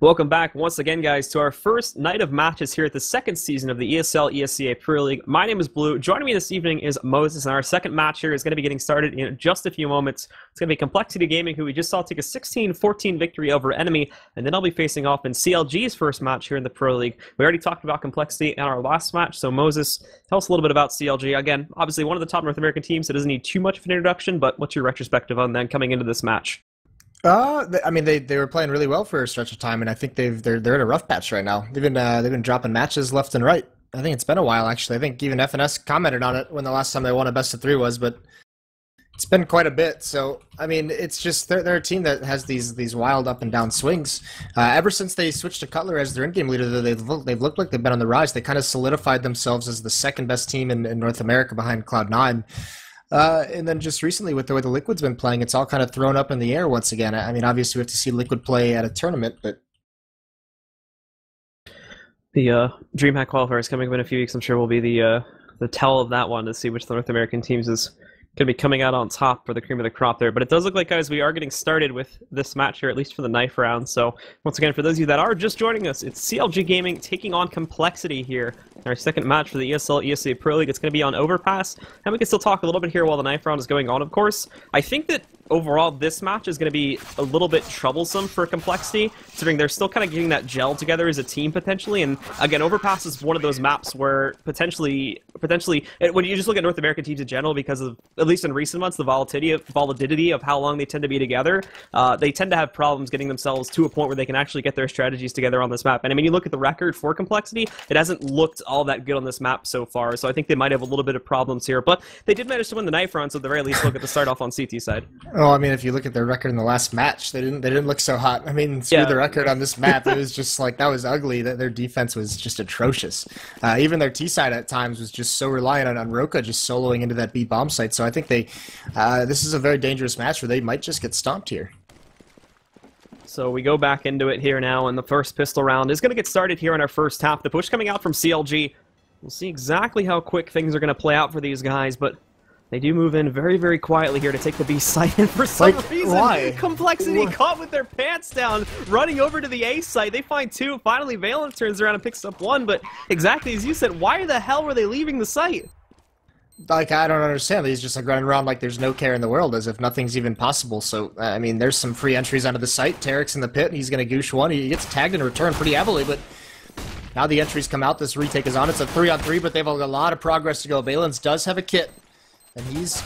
Welcome back once again, guys, to our first night of matches here at the second season of the ESL ESEA Pro League. My name is Blue. Joining me this evening is Moses, and our second match here is going to be getting started in just a few moments. It's going to be compLexity Gaming, who we just saw take a 16-14 victory over Enemy, and then I'll be facing off in CLG's first match here in the Pro League. We already talked about compLexity in our last match, so Moses, tell us a little bit about CLG. Again, obviously one of the top North American teams, so it doesn't need too much of an introduction, but what's your retrospective on them coming into this match? I mean, they were playing really well for a stretch of time, and I think they're in a rough patch right now. They've been dropping matches left and right. I think it's been a while, actually. I think even FNS commented on it when the last time they won a best of 3 was, but it's been quite a bit. So I mean, it's just they're a team that has these wild up and down swings. Ever since they switched to Cutler as their in-game leader, they've looked like they've been on the rise. They kind of solidified themselves as the second best team in North America behind Cloud9. And then just recently, with the way the Liquid's been playing, it's all kind of thrown up in the air once again. I mean, obviously we have to see Liquid play at a tournament, but the DreamHack qualifier is coming up in a few weeks. I'm sure will be the tell of that one to see which the North American teams is going to be coming out on top for the cream of the crop there. But it does look like, guys, we are getting started with this match here, at least for the knife round. So once again, for those of you that are just joining us, it's CLG Gaming taking on compLexity here. Our second match for the ESL ESEA Pro League. It's going to be on Overpass, and we can still talk a little bit here while the knife round is going on, of course. I think that overall this match is going to be a little bit troublesome for compLexity, considering they're still kind of getting that gel together as a team potentially. And again, Overpass is one of those maps where potentially when you just look at North American teams in general, because of, at least in recent months, the volatility of how long they tend to be together, they tend to have problems getting themselves to a point where they can actually get their strategies together on this map. And I mean, you look at the record for compLexity, it hasn't looked all that good on this map so far, so I think they might have a little bit of problems here, but they did manage to win the knife round, so at the very least look at the start off on CT side. Oh, I mean, if you look at their record in the last match, they didn't look so hot. I mean, screw the record on this map. It was just like, that was ugly. That their defense was just atrocious. Even their T side at times was just so reliant on Roka just soloing into that B bomb site. So I think this is a very dangerous match where they might just get stomped here. So we go back into it here now, and the first pistol round is going to get started here in our first half. The push coming out from CLG. We'll see exactly how quick things are going to play out for these guys, but they do move in very, very quietly here to take the B site, and for some reason, compLexity caught with their pants down, running over to the A site. They find 2. Finally, Valence turns around and picks up 1, but exactly as you said, why the hell were they leaving the site? Like, I don't understand. He's just like running around like there's no care in the world, as if nothing's even possible. So, I mean, there's some free entries onto the site. Tarek's in the pit, he's going to goosh 1. He gets tagged in return pretty heavily, but now the entries come out. This retake is on. It's a 3-on-3, but they've a lot of progress to go. Valence does have a kit, and he's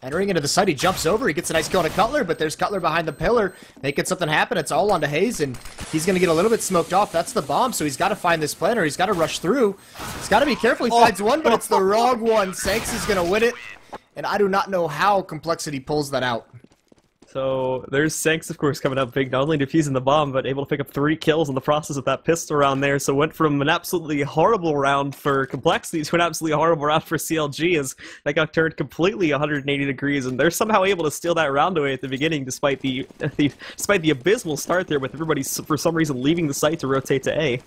entering into the site. He jumps over, he gets a nice kill on a Cutler, but there's Cutler behind the pillar, making something happen. It's all onto Hayes, and he's going to get a little bit smoked off. That's the bomb, so he's got to find this planter. He's got to rush through. He's got to be careful. He finds one, but it's the wrong one. Sanks is going to win it, and I do not know how compLexity pulls that out. So there's Sanks, of course, coming up big, not only defusing the bomb, but able to pick up 3 kills in the process of that pistol round there. So went from an absolutely horrible round for compLexity to an absolutely horrible round for CLG, as that got turned completely 180 degrees, and they're somehow able to steal that round away at the beginning, despite the abysmal start there, with everybody for some reason leaving the site to rotate to A.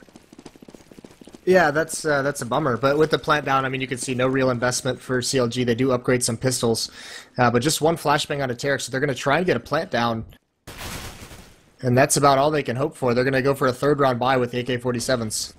Yeah, that's a bummer. But with the plant down, I mean, you can see no real investment for CLG. They do upgrade some pistols, but just 1 flashbang on a Tarek, so they're going to try and get a plant down. And that's about all they can hope for. They're going to go for a 3rd round buy with AK-47s.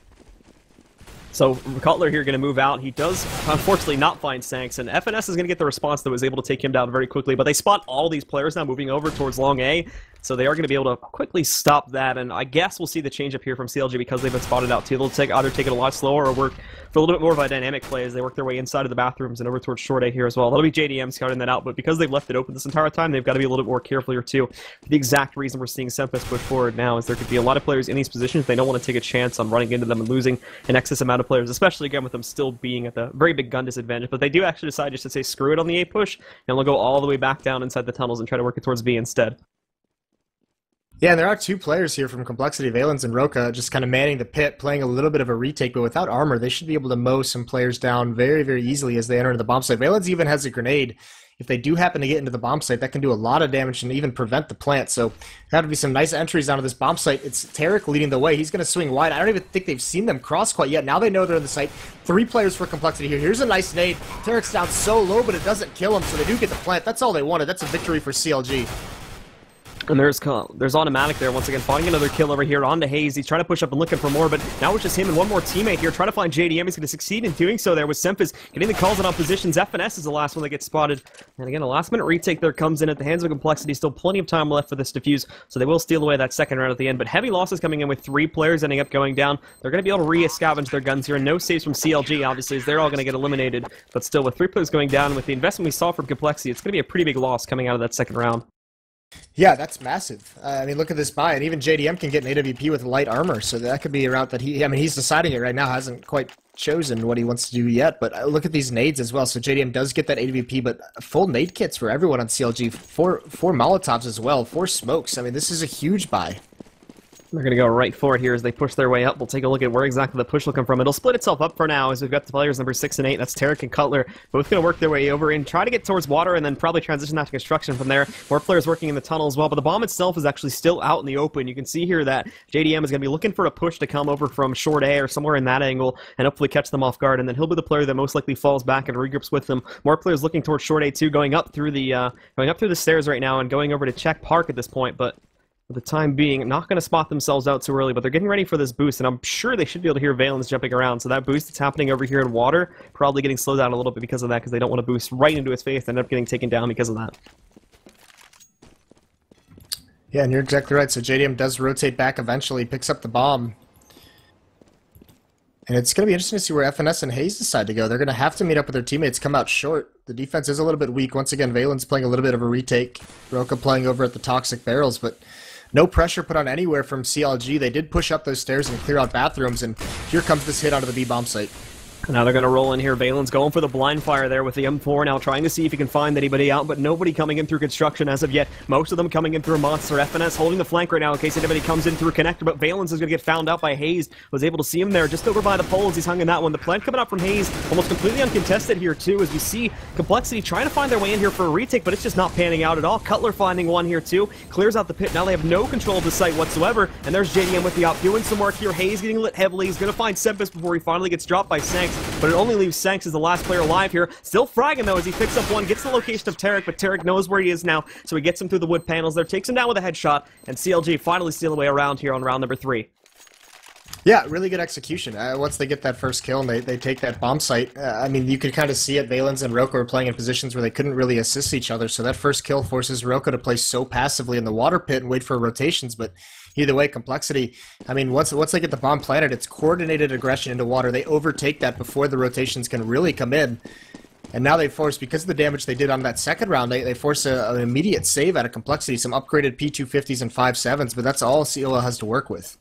So Cutler here going to move out. He does, unfortunately, not find Sanks, and FNS is going to get the response that was able to take him down very quickly, but they spot all these players now moving over towards long A, so they are going to be able to quickly stop that, and I guess we'll see the change up here from CLG because they've been spotted out too. They'll either take it a lot slower or work for a little bit more of a dynamic play as they work their way inside of the bathrooms and over towards short A here as well. That'll be JDM scouting that out, but because they've left it open this entire time, they've got to be a little bit more careful here too. The exact reason we're seeing Sempus push forward now is there could be a lot of players in these positions. They don't want to take a chance on running into them and losing an excess amount of players, especially again with them still being at the very big gun disadvantage. But they do actually decide just to say screw it on the A push, and they'll go all the way back down inside the tunnels and try to work it towards B instead. Yeah, and there are 2 players here from compLexity, Valence and Roka, just kind of manning the pit, playing a little bit of a retake, but without armor, they should be able to mow some players down very, very easily as they enter into the bomb site. Valence even has a grenade. If they do happen to get into the bomb site, that can do a lot of damage and even prevent the plant. So there have to be some nice entries onto this bomb site. It's Tarek leading the way. He's going to swing wide. I don't even think they've seen them cross quite yet. Now they know they're in the site. 3 players for compLexity here. Here's a nice nade. Tarek's down so low, but it doesn't kill him, so they do get the plant. That's all they wanted. That's a victory for CLG. And there's automatic there once again, finding another kill over here onto Hayes. He's trying to push up and looking for more, but now it's just him and one more teammate here trying to find JDM. He's going to succeed in doing so there with Semphis getting the calls on positions. FNS is the last one that gets spotted. And again, a last-minute retake there comes in at the hands of compLexity. Still plenty of time left for this defuse, so they will steal away that second round at the end. But heavy losses coming in with 3 players ending up going down. They're going to be able to re-scavenge their guns here. And no saves from CLG, obviously, as they're all going to get eliminated. But still, with 3 players going down, with the investment we saw from compLexity, it's going to be a pretty big loss coming out of that second round. Yeah, that's massive. I mean, look at this buy, and even JDM can get an AWP with light armor, so that could be a route that he's deciding it right now, hasn't quite chosen what he wants to do yet, but look at these nades as well. So JDM does get that AWP, but full nade kits for everyone on CLG, four Molotovs as well, 4 smokes. I mean, this is a huge buy. They're going to go right for it here as they push their way up. We'll take a look at where exactly the push will come from. It'll split itself up for now as we've got the players number 6 and 8. That's Tarek and Cutler. Both going to work their way over and try to get towards water and then probably transition that to construction from there. More players working in the tunnel as well, but the bomb itself is actually still out in the open. You can see here that JDM is going to be looking for a push to come over from short A or somewhere in that angle and hopefully catch them off guard, and then he'll be the player that most likely falls back and regroups with them. More players looking towards short A too, going up through the stairs right now and going over to check Park at this point, but for the time being, not going to spot themselves out too early, but they're getting ready for this boost, and I'm sure they should be able to hear Valens jumping around, so that boost that's happening over here in water, probably getting slowed down a little bit because of that, because they don't want to boost right into his face and end up getting taken down because of that. Yeah, and you're exactly right, so JDM does rotate back eventually, picks up the bomb. And it's going to be interesting to see where FNS and Hayes decide to go. They're going to have to meet up with their teammates, come out short. The defense is a little bit weak. Once again, Valens playing a little bit of a retake. Roka playing over at the Toxic Barrels, but no pressure put on anywhere from CLG. They did push up those stairs and clear out bathrooms, and here comes this hit onto the B-bomb site. Now they're going to roll in here. Valens going for the blind fire there with the M4 now, trying to see if he can find anybody out, but nobody coming in through construction as of yet. Most of them coming in through Monster. FNS holding the flank right now in case anybody comes in through Connector, but Valens is going to get found out by Hayes. Was able to see him there just over by the poles. He's hung in that one. The plant coming out from Hayes, almost completely uncontested here too, as we see compLexity trying to find their way in here for a retake, but it's just not panning out at all. Cutler finding one here too. Clears out the pit. Now they have no control of the site whatsoever, and there's JDM with the op doing some work here. Hayes getting lit heavily. He's going to find Semphis before he finally gets dropped by Sanks, but it only leaves Sanks as the last player alive here. Still fragging though as he picks up one, gets the location of Tarek, but Tarek knows where he is now, so he gets him through the wood panels there, takes him down with a headshot, and CLG finally steal away around here on round number 3. Yeah, really good execution. Once they get that first kill and they take that bomb site, I mean, you could kind of see it. Valens and Roka were playing in positions where they couldn't really assist each other, so that first kill forces Roka to play so passively in the water pit and wait for rotations, but either way, compLexity, I mean, once they get the bomb planted, it's coordinated aggression into water. They overtake that before the rotations can really come in. And now they force, because of the damage they did on that second round, they force an immediate save out of compLexity, some upgraded P250s and 5.7s, but that's all CLL has to work with.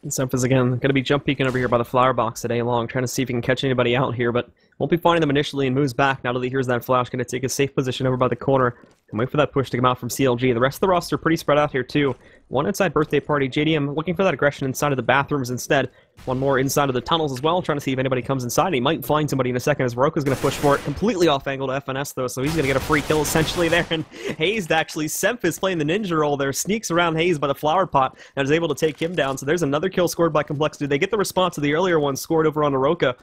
And Semphis again, going to be jump peeking over here by the flower box today long, trying to see if he can catch anybody out here, but won't be finding them initially and moves back now that he hears that flash. Going to take a safe position over by the corner and wait for that push to come out from CLG. The rest of the roster pretty spread out here too. One inside birthday party. JDM looking for that aggression inside of the bathrooms instead. One more inside of the tunnels as well, trying to see if anybody comes inside. He might find somebody in a second as Roka's going to push for it. Completely off angle to FNS though, so he's going to get a free kill essentially there. And Hayes actually, Semphis playing the ninja role there, sneaks around Hayes by the flower pot and is able to take him down. So there's another kill scored by compLexity. They get the response to the earlier one scored over on Roka.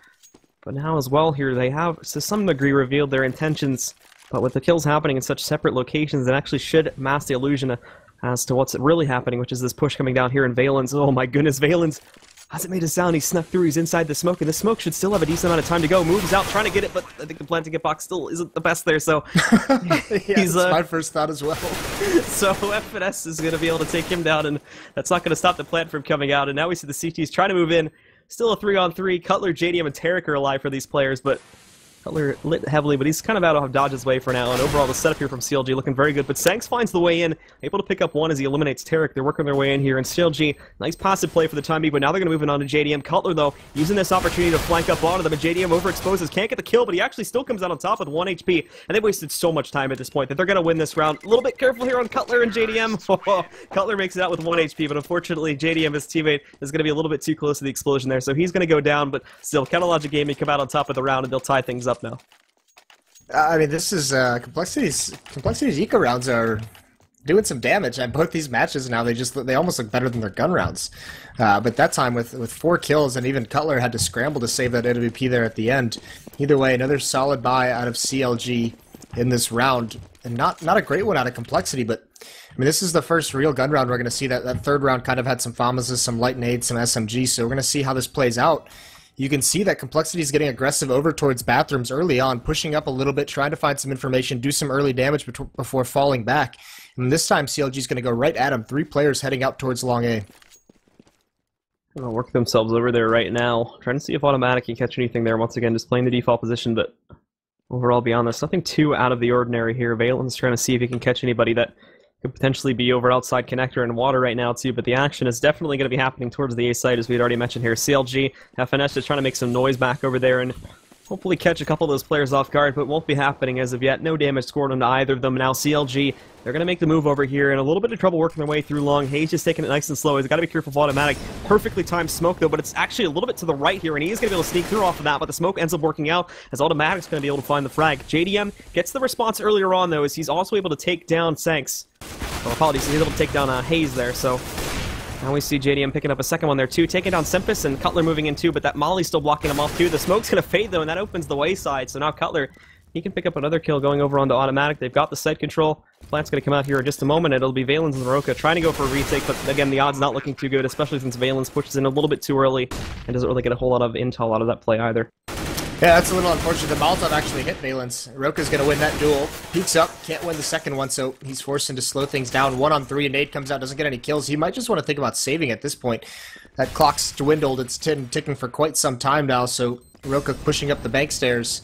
But now as well here, they have to some degree revealed their intentions. But with the kills happening in such separate locations, it actually should mask the illusion as to what's really happening, which is this push coming down here in Valens. Oh my goodness, Valens hasn't made a sound. He snuck through. He's inside the smoke, and the smoke should still have a decent amount of time to go. Moves out, trying to get it, but I think the planting box still isn't the best there, so yeah, that's my first thought as well. So FNS is going to be able to take him down, and that's not going to stop the plant from coming out. And now we see the CTs trying to move in. Still a 3-on-3. Cutler, JDM, and Tarek are alive for these players, but Cutler lit heavily, but he's kind of out of Dodge's way for now, and overall the setup here from CLG looking very good, but Sanks finds the way in, able to pick up one as he eliminates Tarek. They're working their way in here, and CLG, nice passive play for the time being, but now they're going to move it on to JDM. Cutler, though, using this opportunity to flank up onto them, and JDM overexposes, can't get the kill, but he actually still comes out on top with 1 HP, and they've wasted so much time at this point that they're going to win this round. A little bit careful here on Cutler and JDM. Cutler makes it out with 1 HP, but unfortunately, JDM, his teammate, is going to be a little bit too close to the explosion there, so he's going to go down, but still, CLG Gaming come out on top of the round, and they'll tie things up now. I mean, this is compLexity's eco rounds are doing some damage at both these matches now. They almost look better than their gun rounds. But that time with 4 kills, and even Cutler had to scramble to save that AWP there at the end. Either way, another solid buy out of CLG in this round. and not a great one out of complexity, but I mean, this is the first real gun round we're going to see. That third round kind of had some FAMAs, some light nades, some SMGs, so we're going to see how this plays out. You can see that complexity is getting aggressive over towards bathrooms early on, pushing up a little bit, trying to find some information, do some early damage before falling back. And this time, CLG is going to go right at him. 3 players heading out towards long A. They'll work themselves over there right now, trying to see if Automatic can catch anything there. Once again, just playing the default position, but overall beyond this, nothing too out of the ordinary here. Valen's trying to see if he can catch anybody that could potentially be over outside connector and water right now too, but the action is definitely going to be happening towards the A site, as we'd already mentioned here. CLG, FNS just trying to make some noise back over there and hopefully catch a couple of those players off guard, but won't be happening as of yet. No damage scored onto either of them. Now CLG, they're going to make the move over here, and a little bit of trouble working their way through long. Hayes just taking it nice and slow. He's got to be careful of Automatic. Perfectly timed smoke, though, but it's actually a little bit to the right here, and he's going to be able to sneak through off of that, but the smoke ends up working out, as Automatic's going to be able to find the frag. JDM gets the response earlier on, though, as he's also able to take down Sanks. Oh, apologies, he's able to take down Hayes there, so now we see JDM picking up a second one there too, taking down Sempus, and Cutler moving in too, but that Molly's still blocking him off too. The smoke's going to fade though, and that opens the wayside, so now Cutler, he can pick up another kill going over onto Automatic. They've got the site control. Plant's going to come out here in just a moment. It'll be Valens and Roka trying to go for a retake, but again, the odds not looking too good, especially since Valens pushes in a little bit too early and doesn't really get a whole lot of intel out of that play either. Yeah, that's a little unfortunate. The Molotov actually hit Valens. Roka's going to win that duel. Peeks up, can't win the second one, so he's forced to slow things down. 1 on 3, and Nate comes out, doesn't get any kills. He might just want to think about saving at this point. That clock's dwindled. It's ticking for quite some time now, so Roka pushing up the bank stairs.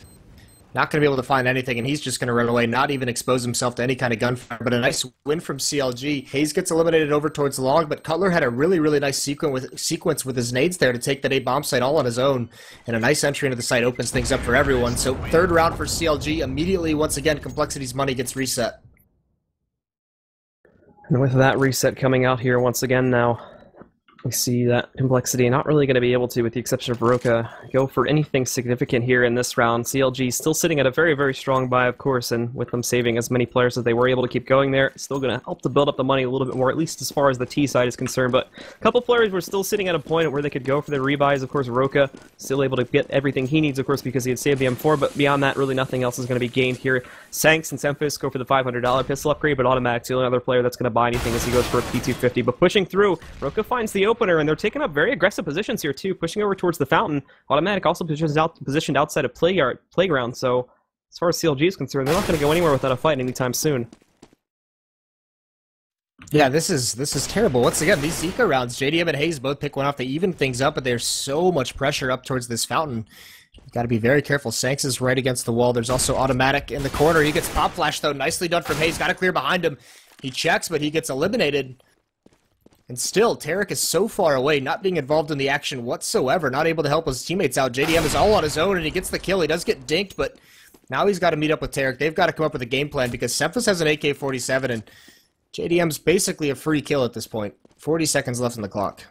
Not going to be able to find anything, and he's just going to run away, not even expose himself to any kind of gunfire. But a nice win from CLG. Hayes gets eliminated over towards long, but Cutler had a really, really nice sequence with his nades there to take that A bomb site all on his own. And a nice entry into the site opens things up for everyone. So third round for CLG. Immediately, once again, complexity's money gets reset. And with that reset coming out here once again now, we see that complexity not really going to be able to, with the exception of Roka, go for anything significant here in this round. CLG still sitting at a very, very strong buy, of course, and with them saving as many players as they were able to keep going there, it's still going to help to build up the money a little bit more, at least as far as the T side is concerned. But a couple players were still sitting at a point where they could go for their rebuys. Of course, Roka still able to get everything he needs, of course, because he had saved the M4, but beyond that, really nothing else is going to be gained here. Sanks and Sempus go for the $500 pistol upgrade, but Automatic's the only other player that's going to buy anything as he goes for a P250. But pushing through, Roka finds the opener, and they're taking up very aggressive positions here too, pushing over towards the fountain. Automatic also positioned outside of playground, so as far as CLG is concerned, they're not going to go anywhere without a fight anytime soon. Yeah, this is terrible. Once again, these Zika rounds, JDM and Hayes both pick one off. They even things up, but there's so much pressure up towards this fountain. You've got to be very careful. Sanks is right against the wall. There's also Automatic in the corner. He gets pop flash though. Nicely done from Hayes. Got to clear behind him. He checks, but he gets eliminated. And still, Tarek is so far away, not being involved in the action whatsoever, not able to help his teammates out. JDM is all on his own, and he gets the kill. He does get dinked, but now he's got to meet up with Tarek. They've got to come up with a game plan, because Semphis has an AK-47, and JDM's basically a free kill at this point. 40 seconds left on the clock.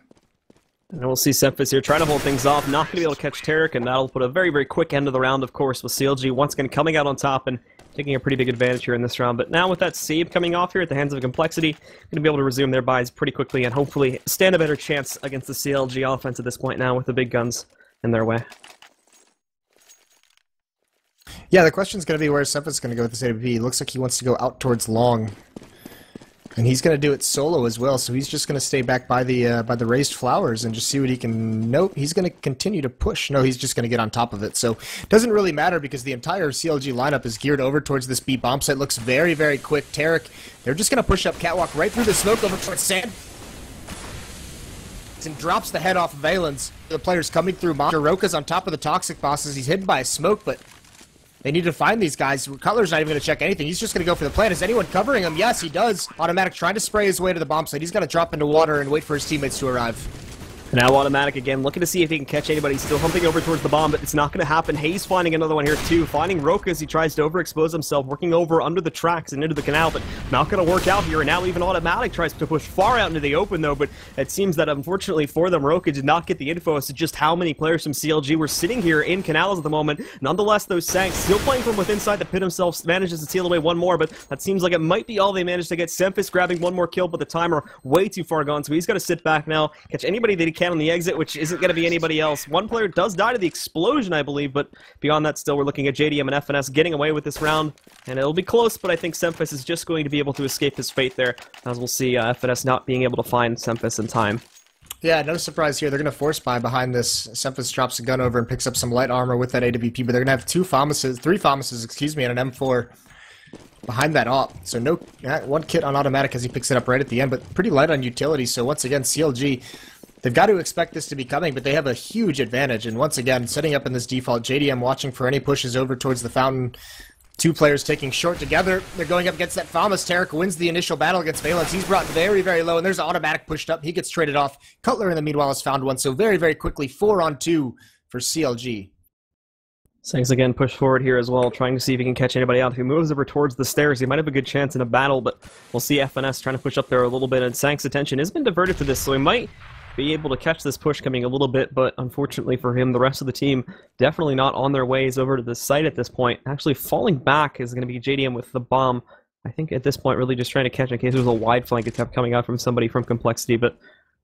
And we'll see Semphis here trying to hold things off, not going to be able to catch Tarek, and that'll put a very, very quick end to the round, of course, with CLG once again coming out on top and taking a pretty big advantage here in this round. But now with that save coming off here at the hands of complexity, going to be able to resume their buys pretty quickly and hopefully stand a better chance against the CLG offense at this point now with the big guns in their way. Yeah, the question's going to be where Semphis is going to go with this AWP. Looks like he wants to go out towards long. And he's going to do it solo as well, so he's just going to stay back by the raised flowers and just see what he can... Nope, he's going to continue to push. No, he's just going to get on top of it. So it doesn't really matter because the entire CLG lineup is geared over towards this B bomb site. Looks very, very quick. Tarek, they're just going to push up catwalk right through the smoke over towards Sand. And drops the head off of Valens. The players coming through. Roka's on top of the toxic bosses. He's hidden by a smoke, but... they need to find these guys. Cutler's not even going to check anything. He's just going to go for the plant. Is anyone covering him? Yes, he does. Automatic trying to spray his way to the bomb site. He's got to drop into water and wait for his teammates to arrive. Now Automatic again, looking to see if he can catch anybody. Still humping over towards the bomb, but it's not going to happen. Hayes finding another one here too. Finding Roka as he tries to overexpose himself, working over under the tracks and into the canal, but not going to work out here. And now even Automatic tries to push far out into the open though, but it seems that unfortunately for them, Roka did not get the info as to just how many players from CLG were sitting here in canals at the moment. Nonetheless, those Sanks still playing from within inside the pit himself, manages to steal away one more, but that seems like it might be all they managed to get. Semphis grabbing one more kill, but the timer way too far gone, so he's got to sit back now, catch anybody that he can on the exit, which isn't going to be anybody else. One player does die to the explosion, I believe, but beyond that, still we're looking at JDM and FNS getting away with this round, and it'll be close, but I think Semphis is just going to be able to escape his fate there, as we'll see FNS not being able to find Semphis in time. Yeah, no surprise here. They're going to force buy behind this. Semphis drops a gun over and picks up some light armor with that AWP, but they're going to have three FAMASes, excuse me, and an M4 behind that op. So no, one kit on automatic as he picks it up right at the end, but pretty light on utility. So once again, CLG, they've got to expect this to be coming, but they have a huge advantage. And once again, setting up in this default, JDM watching for any pushes over towards the fountain. Two players taking short together. They're going up against that FAMAS. Tarek wins the initial battle against Valence. He's brought very, very low, and there's an automatic pushed up. He gets traded off. Cutler, in the meanwhile, has found one. So very, very quickly, 4-on-2 for CLG. Sanks again push forward here as well, trying to see if he can catch anybody out. If he moves over towards the stairs, he might have a good chance in a battle, but we'll see FNS trying to push up there a little bit, and Sanks' attention has been diverted to this, so he might be able to catch this push coming a little bit, but unfortunately for him, the rest of the team definitely not on their ways over to the site at this point. Actually, falling back is going to be JDM with the bomb. I think at this point, really just trying to catch in case there was a wide flank attempt coming out from somebody from compLexity, but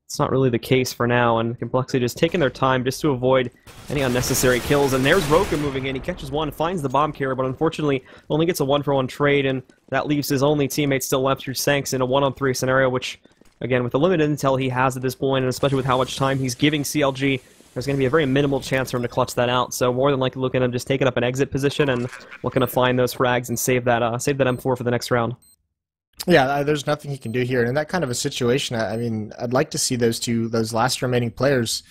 it's not really the case for now, and compLexity just taking their time just to avoid any unnecessary kills. And there's Roka moving in. He catches one, finds the bomb carrier, but unfortunately only gets a 1-for-1 trade, and that leaves his only teammate still left through Sanks in a 1-on-3 scenario, which, again, with the limited intel he has at this point, and especially with how much time he's giving CLG, there's going to be a very minimal chance for him to clutch that out. So more than likely looking at him just taking up an exit position and looking to find those frags and save that M4 for the next round. Yeah, there's nothing he can do here. And in that kind of a situation, I mean, I'd like to see those last remaining players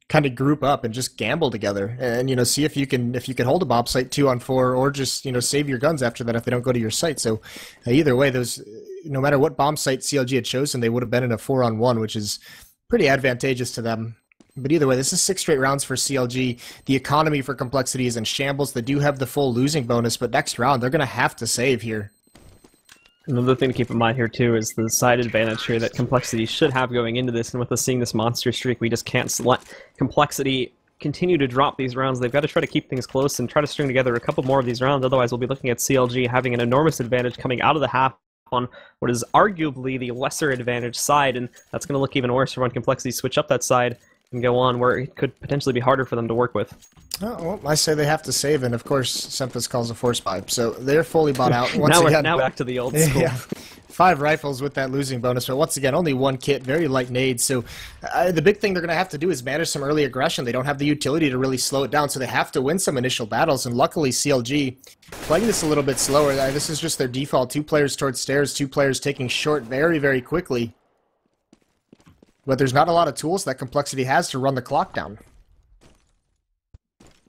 kind of group up and just gamble together and, you know, see if you can hold a bomb site 2-on-4, or just, you know, save your guns after that if they don't go to your site. So either way, those, no matter what bomb site CLG had chosen, they would have been in a 4-on-1, which is pretty advantageous to them. But either way, this is 6 straight rounds for CLG. The economy for compLexity is in shambles. They do have the full losing bonus, but next round they're going to have to save here. Another thing to keep in mind here, too, is the side advantage here that compLexity should have going into this, and with us seeing this monster streak, we just can't let compLexity continue to drop these rounds. They've got to try to keep things close and try to string together a couple more of these rounds, otherwise we'll be looking at CLG having an enormous advantage coming out of the half on what is arguably the lesser advantage side, and that's going to look even worse for when compLexity switch up that side and go on where it could potentially be harder for them to work with. Oh, well, I say they have to save, and of course, Semphis calls a force pipe, so they're fully bought out. Once again, now back to the old school. Yeah, 5 rifles with that losing bonus, but once again, only 1 kit, very light nades. So the big thing they're going to have to do is manage some early aggression. They don't have the utility to really slow it down, so they have to win some initial battles, and luckily CLG playing this a little bit slower. This is just their default. 2 players towards stairs, 2 players taking short very, very quickly. But there's not a lot of tools that compLexity has to run the clock down.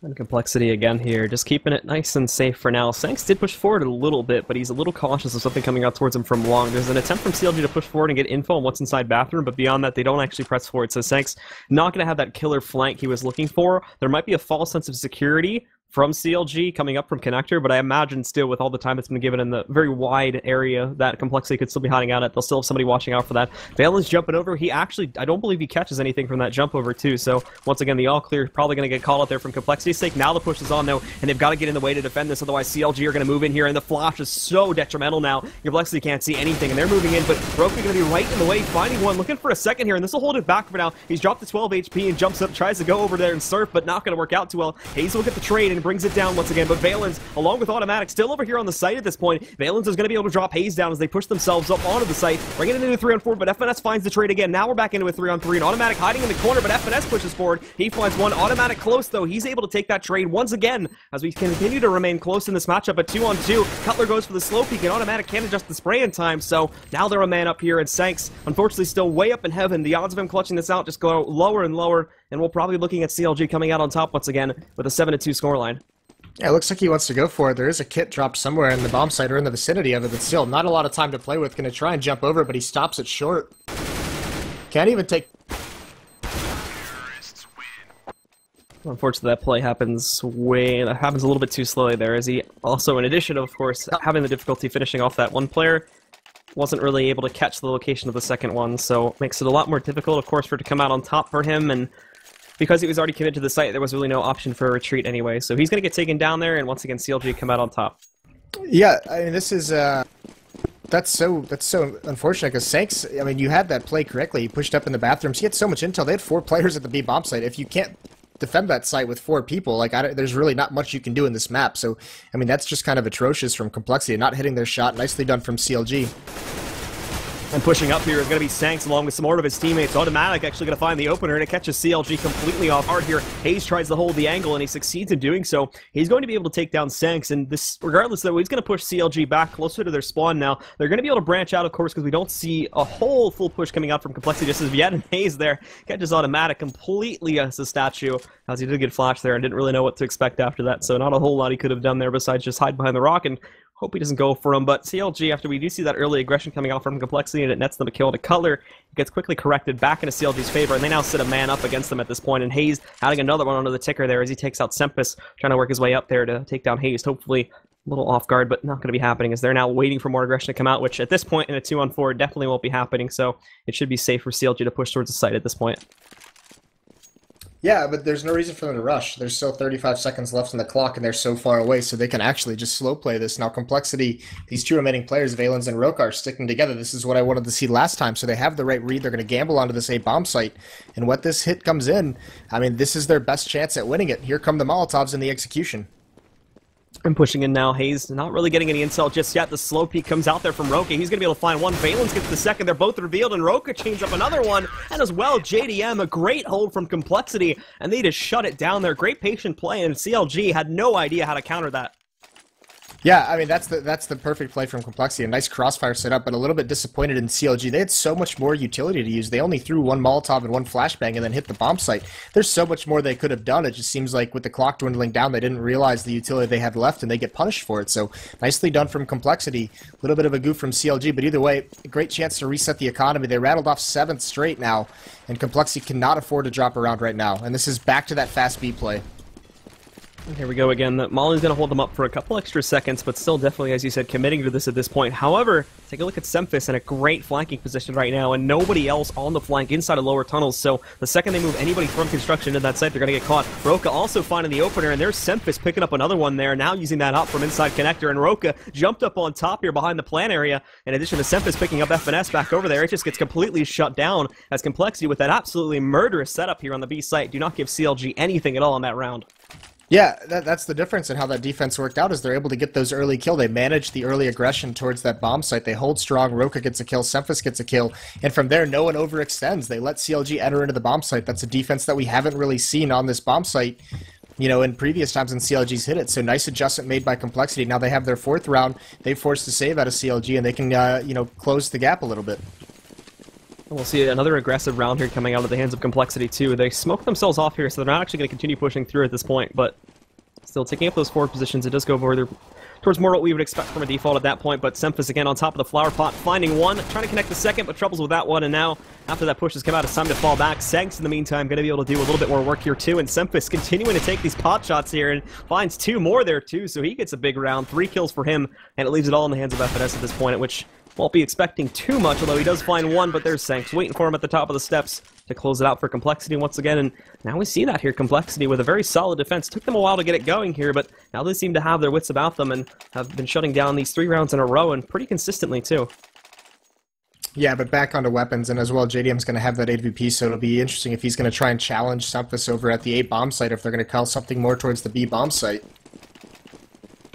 And compLexity again here, just keeping it nice and safe for now. Sanks did push forward a little bit, but he's a little cautious of something coming out towards him from long. There's an attempt from CLG to push forward and get info on what's inside bathroom, but beyond that, they don't actually press forward. So Sanks not going to have that killer flank he was looking for. There might be a false sense of security from CLG coming up from connector, but I imagine still with all the time that's been given in the very wide area that compLexity could still be hiding out at, they'll still have somebody watching out for that. Valen's jumping over. He actually, I don't believe he catches anything from that jump over too, so once again, the all clear probably going to get called out there from compLexity's sake. Now the push is on though, and they've got to get in the way to defend this, otherwise CLG are going to move in here, and the flash is so detrimental now. compLexity can't see anything, and they're moving in, but Roka going to be right in the way, finding one, looking for a second here, and this will hold it back for now. He's dropped to 12 HP and jumps up, tries to go over there and surf, but not going to work out too well. Hayes will get the trade and brings it down once again, but Valens, along with Automatic, still over here on the site at this point. Valens is going to be able to drop Hayes down as they push themselves up onto the site, bringing it into a 3-on-4, but FNS finds the trade again. Now we're back into a 3-on-3, and Automatic hiding in the corner, but FNS pushes forward. He finds one. Automatic close, though. He's able to take that trade once again as we continue to remain close in this matchup at 2-on-2. Cutler goes for the slow peek, and Automatic can't adjust the spray in time, so now they're a man up here, and Sanks, unfortunately, still way up in heaven. The odds of him clutching this out just go lower and lower, and we'll probably be looking at CLG coming out on top once again with a 7-2 scoreline. Yeah, it looks like he wants to go for it. There is a kit dropped somewhere in the bomb site or in the vicinity of it, but still, not a lot of time to play with. Going to try and jump over, but he stops it short. Can't even take... Unfortunately, that play happens a little bit too slowly there, as he also, in addition, of course, having the difficulty finishing off that one player, wasn't really able to catch the location of the second one, so it makes it a lot more difficult, of course, for it to come out on top for him, and because he was already committed to the site, there was really no option for a retreat anyway. So he's going to get taken down there, and once again, CLG come out on top. Yeah, I mean, this is That's so unfortunate because Sanks, I mean, you had that play correctly. He pushed up in the bathrooms. He had so much intel. They had 4 players at the B bomb site. If you can't defend that site with 4 people, like, there's really not much you can do in this map. So, I mean, that's just kind of atrocious from compLexity, not hitting their shot. Nicely done from CLG. And pushing up here is going to be Sanks along with some more of his teammates. Automatic actually going to find the opener, and it catches CLG completely off guard here. Hayes tries to hold the angle, and he succeeds in doing so. He's going to be able to take down Sanks, and this, regardless though, he's going to push CLG back closer to their spawn now. They're going to be able to branch out, of course, because we don't see a whole full push coming out from compLexity just as yet, and Hayes there catches Automatic completely as a statue, as he did get flashed there and didn't really know what to expect after that, so not a whole lot he could have done there besides just hide behind the rock and hope he doesn't go for him. But CLG, after we do see that early aggression coming out from compLexity and it nets them a kill to Cutler, it gets quickly corrected back into CLG's favor, and they now sit a man up against them at this point, and Hayes adding another one onto the ticker there as he takes out Sempus, trying to work his way up there to take down Hayes. Hopefully a little off guard, but not going to be happening as they're now waiting for more aggression to come out, which at this point in a 2-on-4 definitely won't be happening, so it should be safe for CLG to push towards the site at this point. Yeah, but there's no reason for them to rush. There's still 35 seconds left on the clock, and they're so far away, so they can actually just slow play this. Now, compLexity, these 2 remaining players, Valens and Roka, are sticking together. This is what I wanted to see last time, so they have the right read. They're going to gamble onto this A bomb site, and what this hit comes in, I mean, this is their best chance at winning it. Here come the Molotovs in the execution. And pushing in now, Hayes not really getting any intel just yet. The slow peek comes out there from Roka. He's going to be able to find one. Valens gets the second. They're both revealed, and Roka chains up another one. And as well, JDM, a great hold from compLexity, and they just shut it down there. Great patient play, and CLG had no idea how to counter that. Yeah, I mean, that's the perfect play from compLexity. A nice crossfire setup, but a little bit disappointed in CLG. They had so much more utility to use. They only threw 1 Molotov and 1 flashbang and then hit the bomb site. There's so much more they could have done. It just seems like with the clock dwindling down, they didn't realize the utility they had left, and they get punished for it. So nicely done from compLexity. A little bit of a goof from CLG, but either way, a great chance to reset the economy. They rattled off 7th straight now, and compLexity cannot afford to drop around right now. And this is back to that fast B play. Here we go again. Molly's going to hold them up for a couple extra seconds, but still definitely, as you said, committing to this at this point. However, take a look at Semphis in a great flanking position right now, and nobody else on the flank inside of lower tunnels, so the second they move anybody from construction to that site, they're going to get caught. Roka also finding the opener, and there's Semphis picking up another one there, now using that up from inside connector, and Roka jumped up on top here behind the plan area. In addition to Semphis picking up FNS back over there, it just gets completely shut down as compLexity with that absolutely murderous setup here on the B site do not give CLG anything at all in that round. Yeah, that's the difference in how that defense worked out, is they're able to get those early kills. They manage the early aggression towards that bomb site. They hold strong. Roka gets a kill. Semphis gets a kill. And from there, no one overextends. They let CLG enter into the bomb site. That's a defense that we haven't really seen on this bomb site, you know, in previous times when CLG's hit it. So nice adjustment made by compLexity. Now they have their 4th round. They've forced a save out of CLG, and they can, you know, close the gap a little bit. We'll see another aggressive round here coming out of the hands of compLexity too. They smoke themselves off here, so they're not actually going to continue pushing through at this point, but still taking up those forward positions. It does go further towards more what we would expect from a default at that point, but Semphis again on top of the flower pot, finding one, trying to connect the second, but troubles with that one, and now after that push has come out, it's time to fall back. Sanks in the meantime going to be able to do a little bit more work here too, and Semphis continuing to take these pot shots here and finds 2 more there too, so he gets a big round, 3 kills for him, and it leaves it all in the hands of FNS at this point, at which won't be expecting too much, although he does find 1, but there's Sanks waiting for him at the top of the steps to close it out for compLexity once again, and now we see that here, compLexity with a very solid defense. Took them a while to get it going here, but now they seem to have their wits about them and have been shutting down these 3 rounds in a row, and pretty consistently too. Yeah, but back onto weapons, and as well, JDM's going to have that AVP, so it'll be interesting if he's going to try and challenge Semphis over at the A bomb site, if they're going to call something more towards the B bomb site.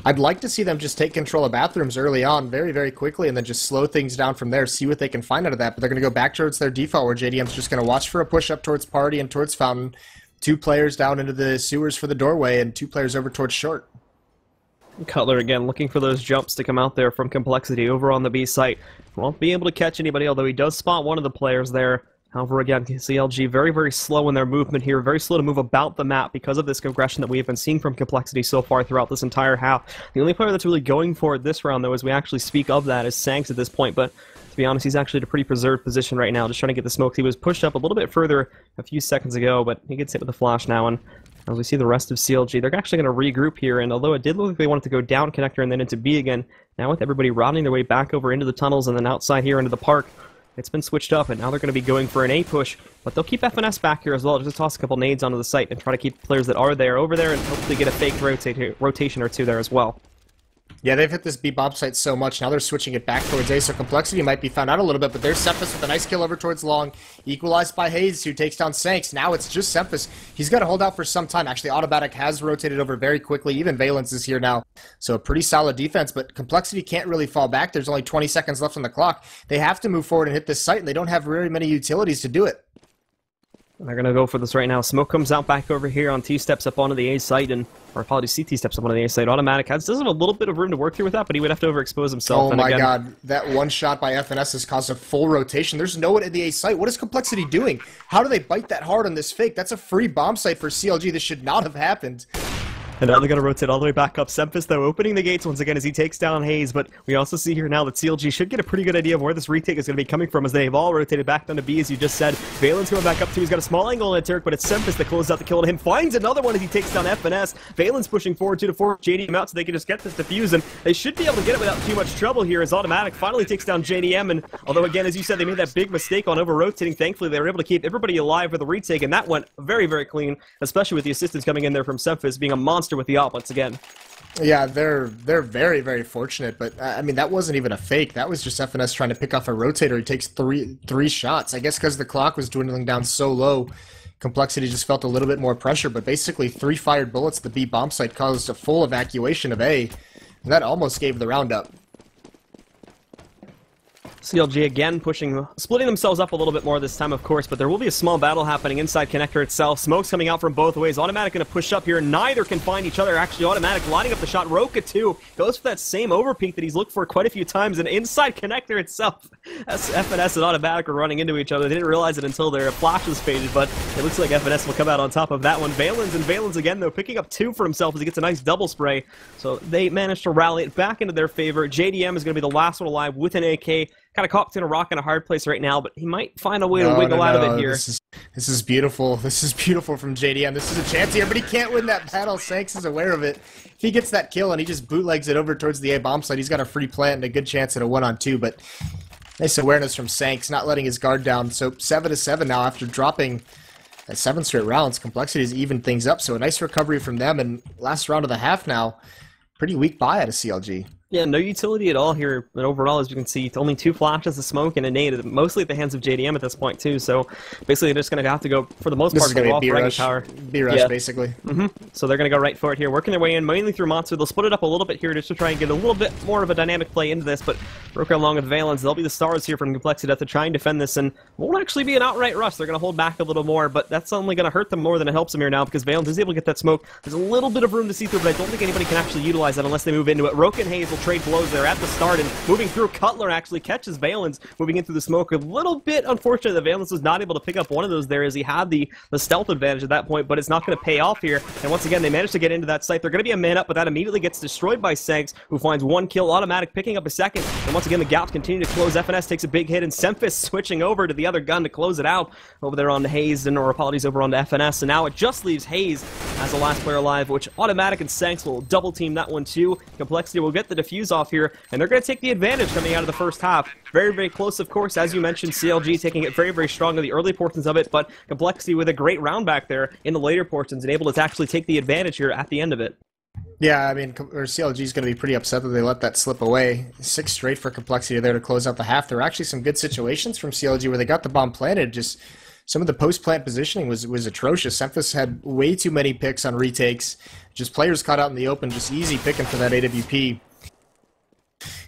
I'd like to see them just take control of bathrooms early on, very, very quickly, and then just slow things down from there, see what they can find out of that. But they're going to go back towards their default, where JDM's just going to watch for a push up towards Party and towards Fountain. 2 players down into the sewers for the doorway, and 2 players over towards Short. Cutler again looking for those jumps to come out there from compLexity over on the B site. Won't be able to catch anybody, although he does spot one of the players there. However, again, CLG very, very slow in their movement here, very slow to move about the map because of this aggression that we have been seeing from compLexity so far throughout this entire half. The only player that's really going for it this round, though, as we actually speak of that, is Sanks at this point, but to be honest, he's actually in a pretty preserved position right now, just trying to get the smokes. He was pushed up a little bit further a few seconds ago, but he gets hit with the flash now, and as we see the rest of CLG, they're actually going to regroup here, and although it did look like they wanted to go down connector and then into B again, now with everybody routing their way back over into the tunnels and then outside here into the park, it's been switched up, and now they're going to be going for an A push, but they'll keep FNS back here as well, just to toss a couple nades onto the site and try to keep players that are there over there and hopefully get a fake rotation or 2 there as well. Yeah, they've hit this B bomb site so much, now they're switching it back towards A, so complexity might be found out a little bit, but there's Semphis with a nice kill over towards long, equalized by Hayes, who takes down Sanks. Now it's just Semphis. He's got to hold out for some time. Actually, Automatic has rotated over very quickly. Even Valence is here now, so a pretty solid defense, but complexity can't really fall back. There's only 20 seconds left on the clock. They have to move forward and hit this site, and they don't have very many utilities to do it. They're going to go for this right now. Smoke comes out back over here on T, steps up onto the A site, and or apologies, CT steps up onto the A site. Automatic does have a little bit of room to work through with that, but he would have to overexpose himself. Oh my god, that one shot by FNS has caused a full rotation. There's no one at the A site. What is complexity doing? How do they bite that hard on this fake? That's a free bomb site for CLG. This should not have happened. And now they're going to rotate all the way back up. Semphis, though, opening the gates once again as he takes down Hayes, but we also see here now that CLG should get a pretty good idea of where this retake is going to be coming from as they've all rotated back down to B, as you just said. Valen's going back up too. He's got a small angle on it, Turk, but it's Semphis that closes out the kill on him. Finds another one as he takes down FNS. Valen's pushing forward 2 to 4. JDM out so they can just get this defuse, and they should be able to get it without too much trouble here as Automatic finally takes down JDM, and although, again, as you said, they made that big mistake on over-rotating, thankfully they were able to keep everybody alive for the retake, and that went very, very clean, especially with the assistance coming in there from Semphis being a monster with the op once again. Yeah, they're very, very fortunate, but I mean, that wasn't even a fake. That was just FNS trying to pick off a rotator. He takes three shots. I guess because the clock was dwindling down so low, complexity just felt a little bit more pressure, but basically 3 fired bullets at the B bomb site caused a full evacuation of A, and that almost gave the round up. CLG again splitting themselves up a little bit more this time, of course, but there will be a small battle happening inside connector itself. Smoke's coming out from both ways. Automatic going to push up here. Neither can find each other. Actually, Automatic lining up the shot. Roka, too, goes for that same overpeak that he's looked for quite a few times, and inside connector itself, as FNS and Automatic are running into each other. They didn't realize it until their flashes faded, but it looks like FNS will come out on top of that one. Valens again, though, picking up 2 for himself as he gets a nice double spray, so they managed to rally it back into their favor. JDM is going to be the last one alive with an AK. Kind of caught between a rock and a hard place right now, but he might find a way to wiggle out of it here. This is beautiful. This is beautiful from JDM. This is a chance here, but he can't win that battle. Sanks is aware of it. If he gets that kill and he just bootlegs it over towards the A bomb site, he's got a free plant and a good chance at a 1-on-2, but nice awareness from Sanks, not letting his guard down. So 7-7 now after dropping 7 straight rounds. Complexity has evened things up, so a nice recovery from them, and last round of the half now. Pretty weak buy out of CLG. Yeah, no utility at all here, but overall, as you can see, only 2 flashes of smoke and a nade, mostly at the hands of JDM at this point, too, so basically they're just going to have to go, for the most part, go off running power. B-rush, basically. So they're going to go right for it here, working their way in, mainly through Monster. They'll split it up a little bit here just to try and get a little bit more of a dynamic play into this, but Roka along with Valens, they'll be the stars here from Complexity to try and defend this, and won't actually be an outright rush. They're going to hold back a little more, but that's only going to hurt them more than it helps them here now, because Valens is able to get that smoke. There's a little bit of room to see through, but I don't think anybody can actually utilize that unless they move into it. Roka and Hayes will trade blows there at the start, and moving through, Cutler actually catches Valens moving in through the smoke. A little bit unfortunate that Valens was not able to pick up one of those there, as he had the stealth advantage at that point, but it's not going to pay off here. And once again, they managed to get into that site. They're going to be a man up, but that immediately gets destroyed by Sanks, who finds 1 kill. Automatic picking up a second, and once again the gaps continue to close. FNS takes a big hit, and Semphis switching over to the other gun to close it out over there on Hayes, or apologies, over onto FNS, and now it just leaves Hayes as the last player alive, which Automatic and Sanks will double team that one too. Complexity will get the defuse off here, and they're going to take the advantage coming out of the first half. Very, very close, of course, as you mentioned. CLG taking it very, very strong in the early portions of it, but Complexity with a great round back there in the later portions and able to actually take the advantage here at the end of it. Yeah, I mean, CLG is going to be pretty upset that they let that slip away. 6 straight for Complexity there to close out the half. There were actually some good situations from CLG where they got the bomb planted. Just some of the post-plant positioning was atrocious. Semphis had way too many picks on retakes. Just players caught out in the open, just easy picking for that AWP.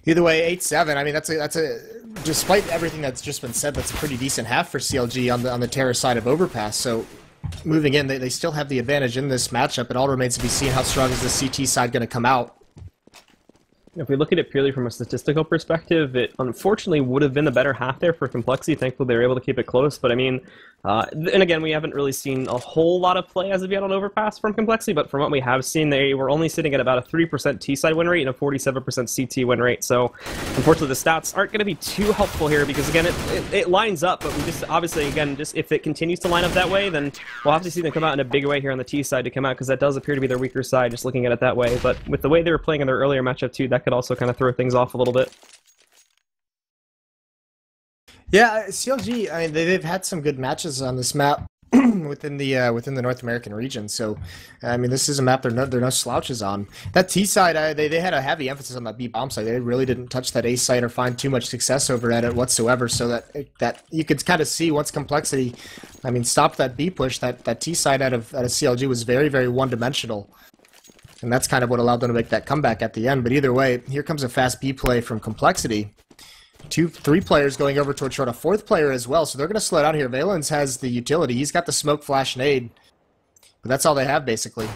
Either way, 8-7. I mean, that's a despite everything that's just been said, that's a pretty decent half for CLG on the terror side of Overpass. So moving in, they still have the advantage in this matchup. It all remains to be seen how strong is the CT side going to come out. If we look at it purely from a statistical perspective, it unfortunately would have been the better half there for Complexity. Thankfully, they were able to keep it close. But I mean, and again, we haven't really seen a whole lot of play as of yet on Overpass from Complexity, but from what we have seen, they were only sitting at about a 3% T-side win rate and a 47% CT win rate. So unfortunately, the stats aren't going to be too helpful here because, again, it lines up, but we just obviously, again, just if it continues to line up that way, then we'll have to see them come out in a big way here on the T side to come out, because that does appear to be their weaker side, just looking at it that way. But with the way they were playing in their earlier matchup, too, that could also kind of throw things off a little bit. Yeah, CLG, I mean, they've had some good matches on this map. within the North American region. So, I mean, this is a map they're no slouches on. That T side, they had a heavy emphasis on that B bomb site. They really didn't touch that A site or find too much success over at it whatsoever. So that you could kind of see once complexity, I mean, stopped that B push. That T side out of CLG was very, very one dimensional. And that's kind of what allowed them to make that comeback at the end. But either way, here comes a fast B play from complexity. 3 players going over towards short, a 4th player as well, so they're going to slow down here. Valens has the utility. He's got the smoke, flash, nade. But that's all they have, basically.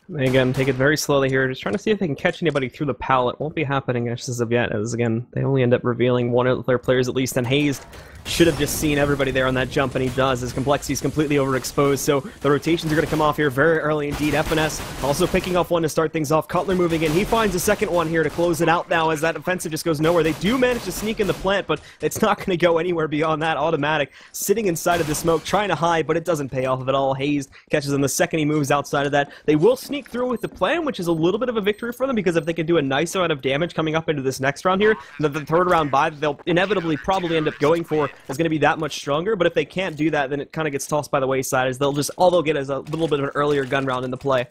They, again, take it very slowly here, just trying to see if they can catch anybody through the pallet. Won't be happening as of yet, as, again, they only end up revealing one of their players at least, and Hayes should have just seen everybody there on that jump, and he does, as complexity is completely overexposed, so the rotations are going to come off here very early indeed. FNS also picking off one to start things off. Cutler moving in. He finds a second one here to close it out now, as that offensive just goes nowhere. They do manage to sneak in the plant, but it's not going to go anywhere beyond that. Automatic sitting inside of the smoke, trying to hide, but it doesn't pay off of it all. Hayes catches him the second he moves outside of that. They will sneak through with the plan, which is a little bit of a victory for them, because if they can do a nice amount of damage coming up into this next round here, the third round bye that they'll inevitably probably end up going for is going to be that much stronger. But if they can't do that, then it kind of gets tossed by the wayside, as all they'll get is a little bit of an earlier gun round in the play.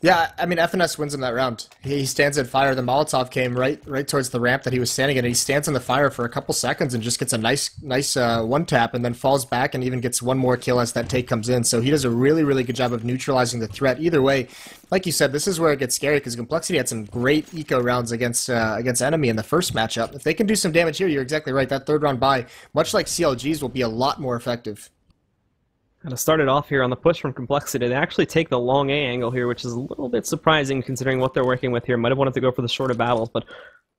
Yeah, I mean, FNS wins him that round. He stands in fire. The Molotov came right towards the ramp that he was standing in. He stands in the fire for a couple seconds and just gets a nice one tap, and then falls back and even gets one more kill as that take comes in. So he does a really, really good job of neutralizing the threat. Either way, like you said, this is where it gets scary, because complexity had some great eco rounds against enemy in the first matchup. If they can do some damage here, you're exactly right. That third round bye, much like CLG's, will be a lot more effective. And to start it off here on the push from complexity, they actually take the long A angle here, which is a little bit surprising considering what they're working with here. Might have wanted to go for the shorter battles, but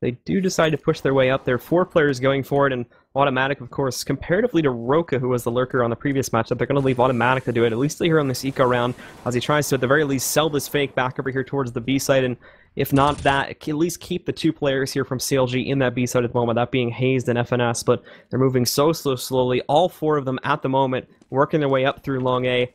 they do decide to push their way up there. 4 players going for it, and Automatic, of course, comparatively to Roka, who was the lurker on the previous matchup, they're going to leave Automatic to do it, at least here on this eco round, as he tries to, at the very least, sell this fake back over here towards the B side, and if not that, at least keep the 2 players here from CLG in that B side at the moment, that being Hayes and FNS, but they're moving so slowly, all 4 of them at the moment, working their way up through long A.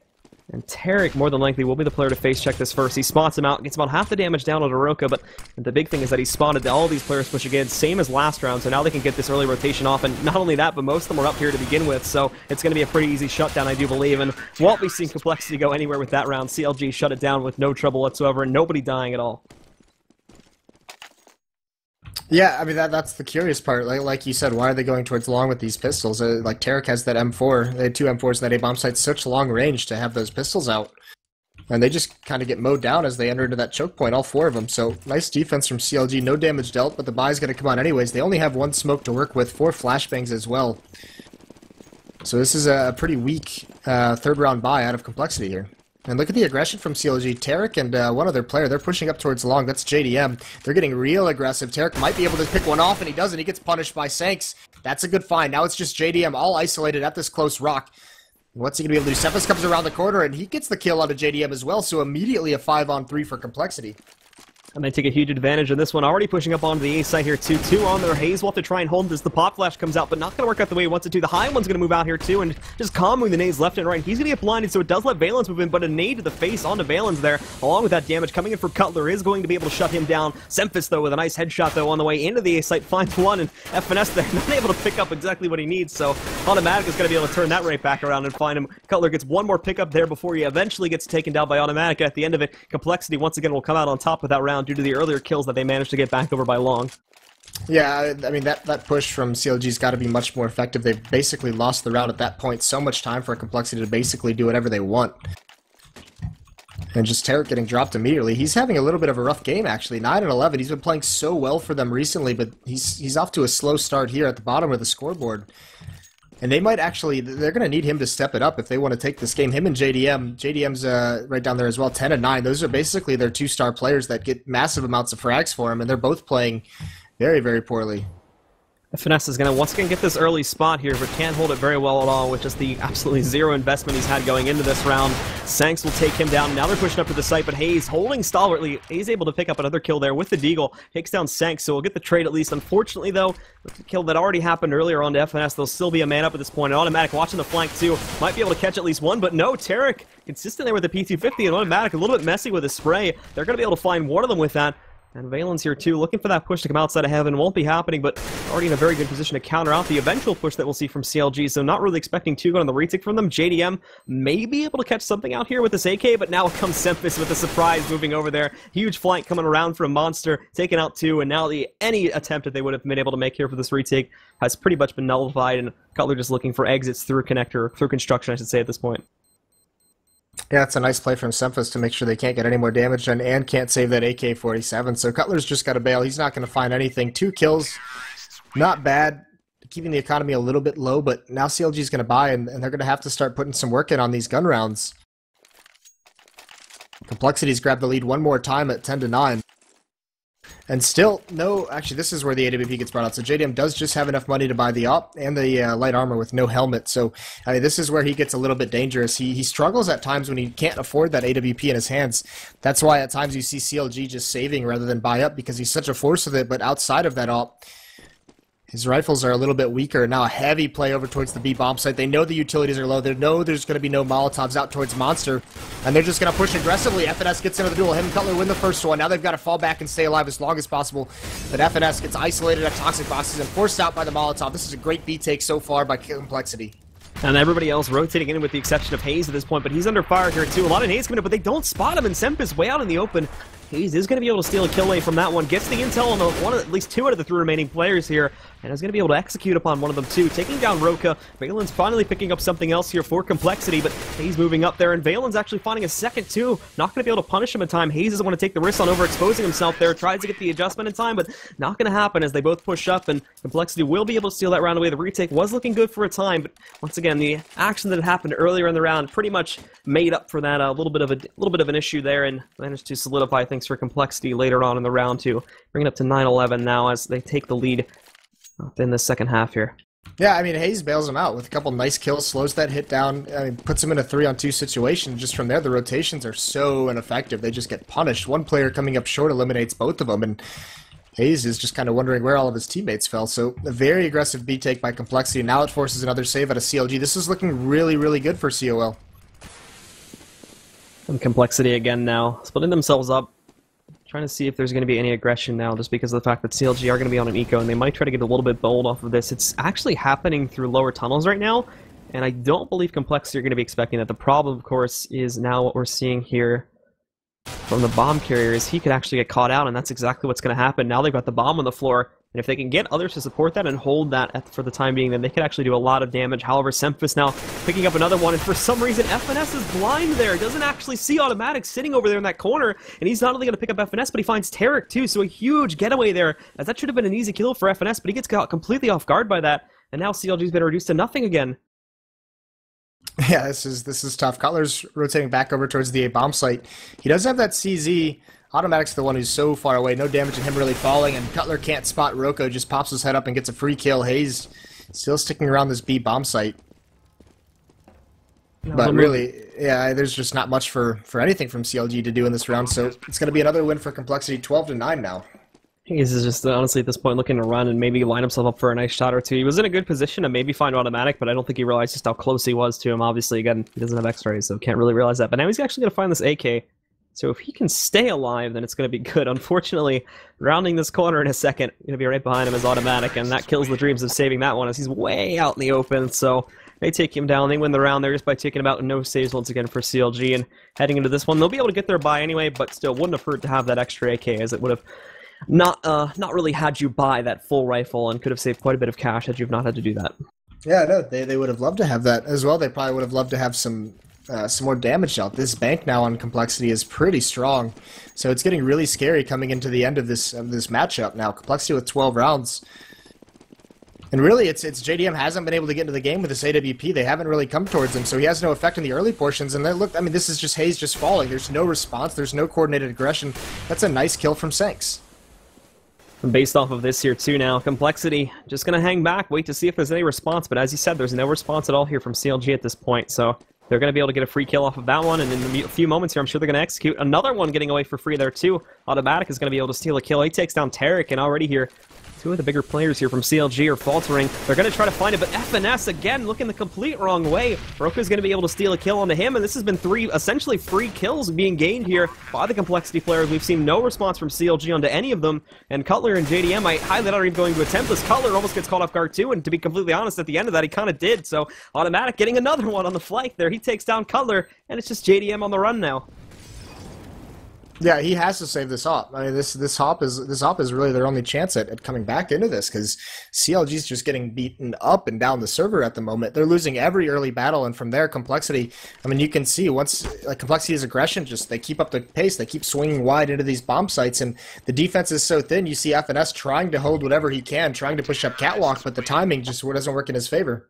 And Tarek, more than likely, will be the player to face check this first. He spots him out, gets about half the damage down on Oroka, but the big thing is that he spotted all these players push again, same as last round, so now they can get this early rotation off, and not only that, but most of them are up here to begin with, so it's going to be a pretty easy shutdown, I do believe, and won't be seeing complexity go anywhere with that round. CLG shut it down with no trouble whatsoever, and nobody dying at all. Yeah, I mean, that's the curious part. Like you said, why are they going towards long with these pistols? Like, Tarek has that M4. They had 2 M4s in that A-bomb site, such long range to have those pistols out. And they just kind of get mowed down as they enter into that choke point, all 4 of them. So, nice defense from CLG. No damage dealt, but the buy's going to come on anyways. They only have 1 smoke to work with, 4 flashbangs as well. So this is a pretty weak third round buy out of complexity here. And look at the aggression from CLG. Tarek and one other player, they're pushing up towards long. That's JDM. They're getting real aggressive. Tarek might be able to pick one off, and he doesn't. He gets punished by Sanks. That's a good find. Now it's just JDM all isolated at this close rock. What's he going to be able to do? Cephas comes around the corner, and he gets the kill out of JDM as well, so immediately a 5-on-3 for complexity. And they take a huge advantage of this one, already pushing up onto the A side here too. 2 on there. Hayes will have to try and hold him as the pop flash comes out, but not going to work out the way he wants it to. The high one's going to move out here too, and just comboing the nades left and right. He's going to get blinded, so it does let Valens move in, but a nade to the face onto Valens there, along with that damage coming in for Cutler, is going to be able to shut him down. Semphis, though, with a nice headshot, though, on the way into the A site, finds one, and FNS there, not able to pick up exactly what he needs, so Automatic is going to be able to turn that right back around and find him. Cutler gets one more pickup there before he eventually gets taken down by Automatic. At the end of it, complexity once again will come out on top of that round due to the earlier kills that they managed to get back over by long. Yeah, I mean, that push from CLG's got to be much more effective. They've basically lost the round at that point. So much time for complexity to basically do whatever they want. And just Tarek getting dropped immediately. He's having a little bit of a rough game, actually. 9-11. He's been playing so well for them recently, but he's off to a slow start here at the bottom of the scoreboard. And they might actually, they're going to need him to step it up if they want to take this game. Him and JDM. JDM's right down there as well, 10-9. Those are basically their 2-star players that get massive amounts of frags for him, and they're both playing very, very poorly. FNS is going to once again get this early spot here, but can't hold it very well at all with just the absolutely zero investment he's had going into this round. Sanks will take him down. Now they're pushing up to the site, but Hayes holding stalwartly. He's able to pick up another kill there with the Deagle. Takes down Sanks, so we'll get the trade at least. Unfortunately, though, with the kill that already happened earlier on to FNS, they'll still be a man up at this point. And Automatic watching the flank, too. Might be able to catch at least one, but no, Tarek consistent there with the P250, and Automatic a little bit messy with his spray. They're going to be able to find one of them with that. And Valen's here too, looking for that push to come outside of heaven. Won't be happening, but already in a very good position to counter out the eventual push that we'll see from CLG, so not really expecting too good on the retake from them. JDM may be able to catch something out here with this AK, but now comes Semphis with a surprise moving over there. Huge flank coming around from Monster, taking out two, and now any attempt that they would have been able to make here for this retake has pretty much been nullified, and Cutler just looking for exits through connector, through construction, I should say, at this point. Yeah, it's a nice play from Semphis to make sure they can't get any more damage done and can't save that AK-47. So Cutler's just got to bail. He's not going to find anything. 2 kills, not bad. Keeping the economy a little bit low, but now CLG's going to buy, and they're going to have to start putting some work in on these gun rounds. compLexity's grabbed the lead one more time at 10-9. And still, no, actually, this is where the AWP gets brought out. So JDM does just have enough money to buy the AWP and the light armor with no helmet. So I mean, this is where he gets a little bit dangerous. He struggles at times when he can't afford that AWP in his hands. That's why at times you see CLG just saving rather than buy up, because he's such a force with it. But outside of that AWP, his rifles are a little bit weaker. Now a heavy play over towards the B bomb site. They know the utilities are low. They know there's going to be no Molotovs out towards Monster. And they're just going to push aggressively. FNS gets into the duel. Him and Cutler win the first one. Now they've got to fall back and stay alive as long as possible. But FNS gets isolated at toxic boxes and forced out by the Molotov. This is a great B take so far by compLexity. And everybody else rotating in with the exception of Hayes at this point, but he's under fire here too. A lot of Hayes coming up, but they don't spot him, and Semphis way out in the open. Hayes is going to be able to steal a kill away from that one. Gets the intel on at least 2 out of the 3 remaining players here, and is going to be able to execute upon one of them too. Taking down Roka. Valen's finally picking up something else here for compLexity, but Hayes moving up there, and Valen's actually finding a second too. Not going to be able to punish him in time. Hayes doesn't want to take the risk on overexposing himself there. Tries to get the adjustment in time, but not going to happen as they both push up, and compLexity will be able to steal that round away. The retake was looking good for a time, but once again, the action that had happened earlier in the round pretty much made up for that. A little bit of an issue there, and managed to solidify things for compLexity later on in the round too. Bringing it up to 9-11 now as they take the lead in the second half here. Yeah, I mean, Hayes bails him out with a couple nice kills, slows that hit down, I mean, puts him in a 3-on-2 situation. Just from there, the rotations are so ineffective. They just get punished. One player coming up short eliminates both of them, and Hayes is just kind of wondering where all of his teammates fell. So a very aggressive B take by compLexity. Now it forces another save out of CLG. This is looking really, really good for COL. And compLexity again now, splitting themselves up. Trying to see if there's going to be any aggression now, just because of the fact that CLG are going to be on an eco, and they might try to get a little bit bold off of this. It's actually happening through lower tunnels right now, and I don't believe compLexity are going to be expecting that. The problem, of course, is now what we're seeing here from the bomb carrier is he could actually get caught out, and that's exactly what's going to happen. Now they've got the bomb on the floor, and if they can get others to support that and hold that for the time being, then they could actually do a lot of damage. However, Semphis now picking up another one, and for some reason, FNS is blind there. Doesn't actually see Automatic sitting over there in that corner, and he's not only going to pick up FNS, but he finds Tarek too, so a huge getaway there, as that should have been an easy kill for FNS, but he gets caught completely off guard by that, and now CLG's been reduced to nothing again. Yeah, this is tough. Cutler's rotating back over towards the A bomb site. He does have that CZ. Automatic's the one who's so far away. No damage in him really falling, and Cutler can't spot Roko. Just pops his head up and gets a free kill. Hayes still sticking around this B bomb site. But really, yeah, there's just not much for anything from CLG to do in this round, so it's going to be another win for compLexity, 12-9 now. Hayes is just honestly at this point looking to run and maybe line himself up for a nice shot or two. He was in a good position to maybe find Automatic, but I don't think he realized just how close he was to him. Obviously, again, he doesn't have X-rays, so can't really realize that. But now he's actually going to find this AK. So if he can stay alive, then it's going to be good. Unfortunately, rounding this corner in a second, going to be right behind him is Automatic, and that kills the dreams of saving that one as he's way out in the open. So they take him down. They win the round there just by taking about no saves once again for CLG. And heading into this one, they'll be able to get their buy anyway, but still wouldn't have hurt to have that extra AK, as it would have not really had you buy that full rifle and could have saved quite a bit of cash had you not had to do that. Yeah, no, they would have loved to have that as well. They probably would have loved to have some more damage out. This bank now on compLexity is pretty strong, so it's getting really scary coming into the end of this matchup now. compLexity with 12 rounds, and really it's JDM hasn't been able to get into the game with this AWP. They haven't really come towards him, so he has no effect in the early portions. And then look, I mean, this is just Hayes just falling. There's no response. There's no coordinated aggression. That's a nice kill from Sanks. And based off of this here too now, compLexity just going to hang back, wait to see if there's any response. But as you said, there's no response at all here from CLG at this point, so they're going to be able to get a free kill off of that one, and in a few moments here, I'm sure they're going to execute another one getting away for free there too. Automatic is going to be able to steal a kill. He takes down Tarek, and already here, Two of the bigger players here from CLG are faltering. They're going to try to find it, but FNS, again, looking the complete wrong way. Broka's going to be able to steal a kill onto him, and this has been three, essentially free kills being gained here by the complexity players. We've seen no response from CLG onto any of them, and Cutler and JDM, I highly doubt are even going to attempt this. Cutler almost gets caught off guard too, and to be completely honest, at the end of that, he kind of did, so Automatic getting another one on the flank there. He takes down Cutler, and it's just JDM on the run now. Yeah, he has to save this hop. I mean, this hop is really their only chance at coming back into this, because CLG's just getting beaten up and down the server at the moment. They're losing every early battle, and from there, complexity. I mean, you can see once complexity's aggression, just they keep up the pace. They keep swinging wide into these bomb sites, and the defense is so thin. You see FNS trying to hold whatever he can, trying to push up catwalks, but the timing just doesn't work in his favor.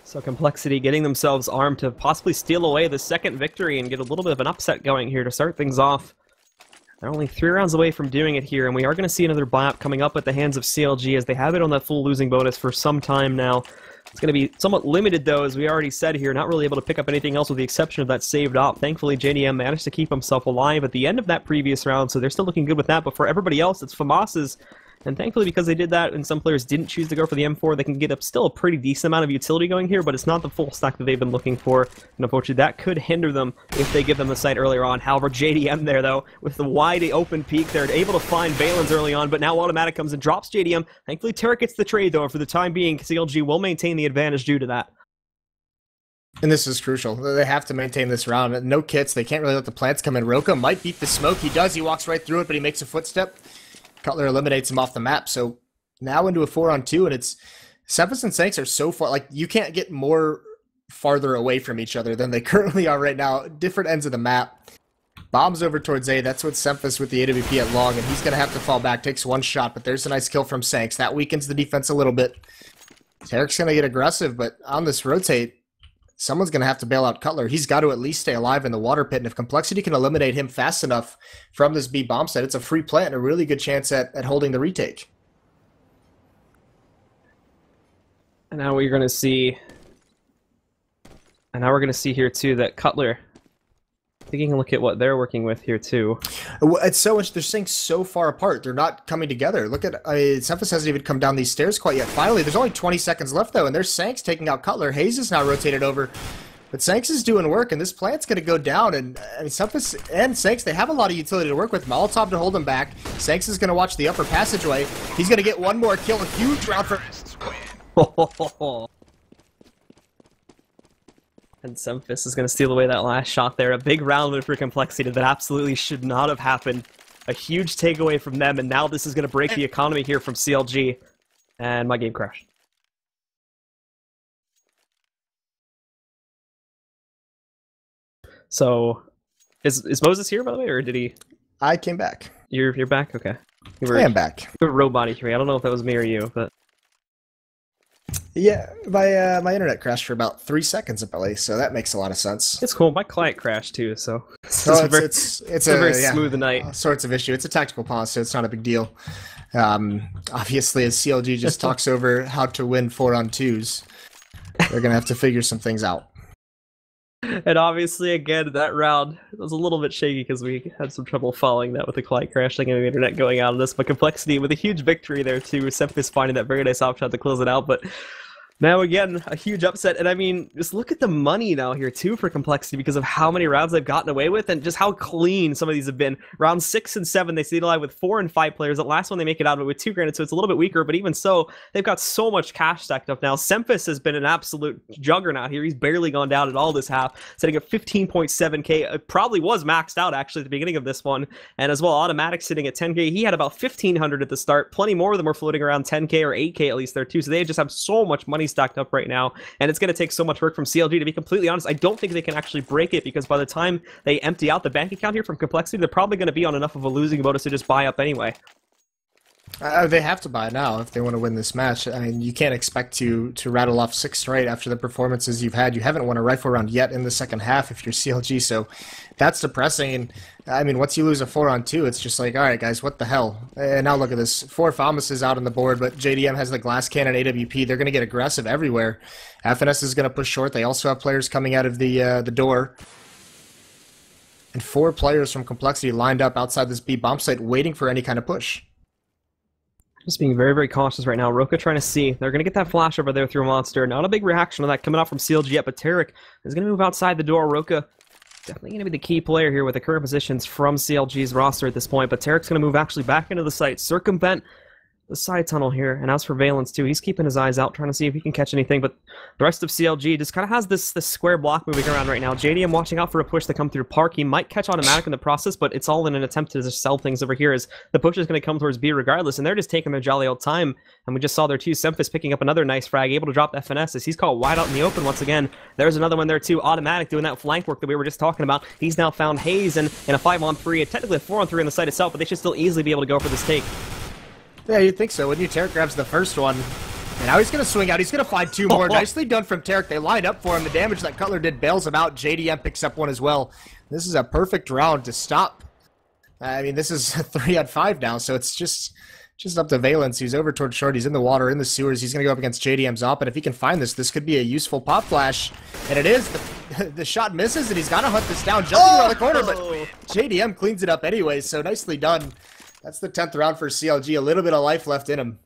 So complexity getting themselves armed to possibly steal away the second victory and get a little bit of an upset going here to start things off. They're only 3 rounds away from doing it here, and we are going to see another buy-up coming up at the hands of CLG as they have it on that full losing bonus for some time now. It's going to be somewhat limited, though, as we already said here, not really able to pick up anything else with the exception of that saved op. Thankfully, JDM managed to keep himself alive at the end of that previous round, so they're still looking good with that, but for everybody else, it's FAMAS's. And thankfully, because they did that and some players didn't choose to go for the M4, they can get up still a pretty decent amount of utility going here, but it's not the full stack that they've been looking for. And unfortunately, that could hinder them if they give them the site earlier on. However, JDM there, though, with the wide open peak, they're able to find Valens early on, but now Automatic comes and drops JDM. Thankfully, Tarek gets the trade, though, and for the time being, CLG will maintain the advantage due to that. And this is crucial. They have to maintain this round. No kits. They can't really let the plants come in. Roka might beat the smoke. He does. He walks right through it, but he makes a footstep. Cutler eliminates him off the map, so now into a 4-on-2, and it's Cephalus and Sanks are so far, like, you can't get more farther away from each other than they currently are right now. Different ends of the map. Bombs over towards A. That's what Cephalus with the AWP at long, and he's going to have to fall back. Takes one shot, but there's a nice kill from Sanks. That weakens the defense a little bit. Tarek's going to get aggressive, but on this rotate, someone's going to have to bail out Cutler. He's got to at least stay alive in the water pit, and if complexity can eliminate him fast enough from this B bomb set, it's a free plant and a really good chance at holding the retake. And now we're going to see... And now we're going to see here, too, that Cutler... Taking a look at what they're working with here, too. It's so much. They're staying so far apart. They're not coming together. Look at... Cephalus hasn't even come down these stairs quite yet. Finally, there's only 20 seconds left, though, and there's Sanks taking out Cutler. Hayes is now rotated over. But Sanks is doing work, and this plant's going to go down. And Cephalus and Sanks, they have a lot of utility to work with. Molotov to hold him back. Sanks is going to watch the upper passageway. He's going to get one more kill. A huge round for... And Semphis is going to steal away that last shot there. A big round for complexity that absolutely should not have happened. A huge takeaway from them, and now this is going to break the economy here from CLG. And my game crashed. So, is Moses here, by the way, or did he... I came back. You're back? Okay. I am back. You were robot-y here. I don't know if that was me or you, but... Yeah, my internet crashed for about 3 seconds at least, so that makes a lot of sense. It's cool. My client crashed too, so it's a very smooth night. All sorts of issue. It's a tactical pause, so it's not a big deal. Obviously, as CLG just talks over how to win 4-on-2s, they're gonna have to figure some things out. And obviously, again, that round was a little bit shaky because we had some trouble following that with the client crashing and the internet going out of this. But complexity with a huge victory there too. Semphis finding that very nice option to close it out. But now again, a huge upset. And I mean, just look at the money now here too for complexity because of how many rounds they've gotten away with and just how clean some of these have been. Round 6 and 7, they stayed alive with 4 and 5 players. The last one they make it out of it with 2, granted, so it's a little bit weaker. But even so, they've got so much cash stacked up now. Semphis has been an absolute juggernaut here. He's barely gone down at all this half, setting up 15.7k. It probably was maxed out actually at the beginning of this one. And as well, Automatic sitting at 10k. He had about 1500 at the start. Plenty more of them were floating around 10k or 8k at least there too. So they just have so much money stacked up right now, and it's going to take so much work from CLG. To be completely honest, I don't think they can actually break it, because by the time they empty out the bank account here from complexity, they're probably going to be on enough of a losing bonus to just buy up anyway. They have to buy now if they want to win this match. I mean, you can't expect to rattle off 6 straight after the performances you've had. You haven't won a rifle round yet in the second half if you're CLG, so that's depressing. And I mean, once you lose a 4-on-2, it's just like, all right, guys, what the hell? And now look at this. 4 FAMASes out on the board, but JDM has the glass cannon AWP. They're going to get aggressive everywhere. FNS is going to push short. They also have players coming out of the door. And 4 players from complexity lined up outside this B bomb site waiting for any kind of push. Just being very, very cautious right now. Roka trying to see. They're going to get that flash over there through Monster. Not a big reaction on that coming out from CLG yet, but Tarek is going to move outside the door. Roka definitely going to be the key player here with the current positions from CLG's roster at this point, but Tarek's going to move actually back into the site, circumvent the side tunnel here, and as for Valence too, he's keeping his eyes out, trying to see if he can catch anything, but the rest of CLG just kind of has this square block moving around right now. JDM watching out for a push to come through Park. He might catch automatic in the process, but it's all in an attempt to just sell things over here, as the push is going to come towards B regardless, and they're just taking their jolly old time, and we just saw their two Semphis picking up another nice frag, able to drop FNS as he's caught wide out in the open once again. There's another one there too, automatic doing that flank work that we were just talking about. He's now found Hayes in a 5-on-3, and technically a 4-on-3 on the site itself, but they should still easily be able to go for this take. Yeah, you'd think so. When Tarek grabs the first one, and now he's going to swing out. He's going to find two more. Nicely done from Tarek. They lined up for him. The damage that Cutler did bails him out. JDM picks up one as well. This is a perfect round to stop. I mean, this is 3-on-5 now, so it's just up to Valence. He's over towards short. He's in the water, in the sewers. He's going to go up against JDM's op, and if he can find this could be a useful pop flash. And it is. The shot misses, and he's got to hunt this down, jumping around the corner, but JDM cleans it up anyway, so nicely done. That's the 10th round for CLG. A little bit of life left in him.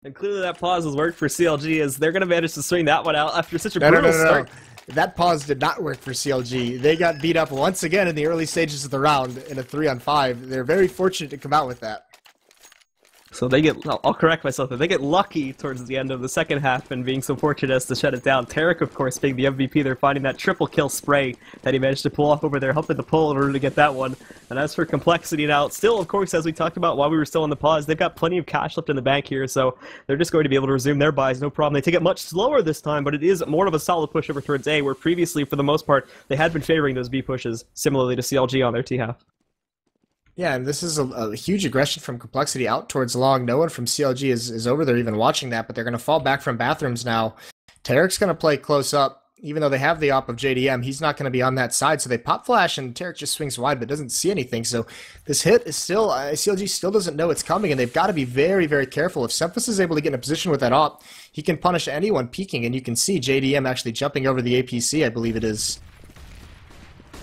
And clearly that pause has worked for CLG, as they're going to manage to swing that one out after such a brutal start. That pause did not work for CLG. They got beat up once again in the early stages of the round in a 3-on-5. They're very fortunate to come out with that. So they get, I'll correct myself, they get lucky towards the end of the second half and being so fortunate as to shut it down. Tarek, of course, being the MVP, they're finding that triple kill spray that he managed to pull off over there, helping to pull in order to get that one. And as for compLexity now, still, of course, as we talked about while we were still on the pause, they've got plenty of cash left in the bank here, so they're just going to be able to resume their buys, no problem. They take it much slower this time, but it is more of a solid push over towards A, where previously, for the most part, they had been favoring those B pushes, similarly to CLG on their T half. Yeah, and this is a huge aggression from compLexity out towards long. No one from CLG is over there even watching that, but they're going to fall back from bathrooms now. Tarek's going to play close up. Even though they have the op of JDM, he's not going to be on that side, so they pop flash, and Tarek just swings wide but doesn't see anything. So this hit is still, CLG still doesn't know it's coming, and they've got to be very, very careful. If Semphis is able to get in a position with that op, he can punish anyone peeking, and you can see JDM actually jumping over the APC, I believe it is.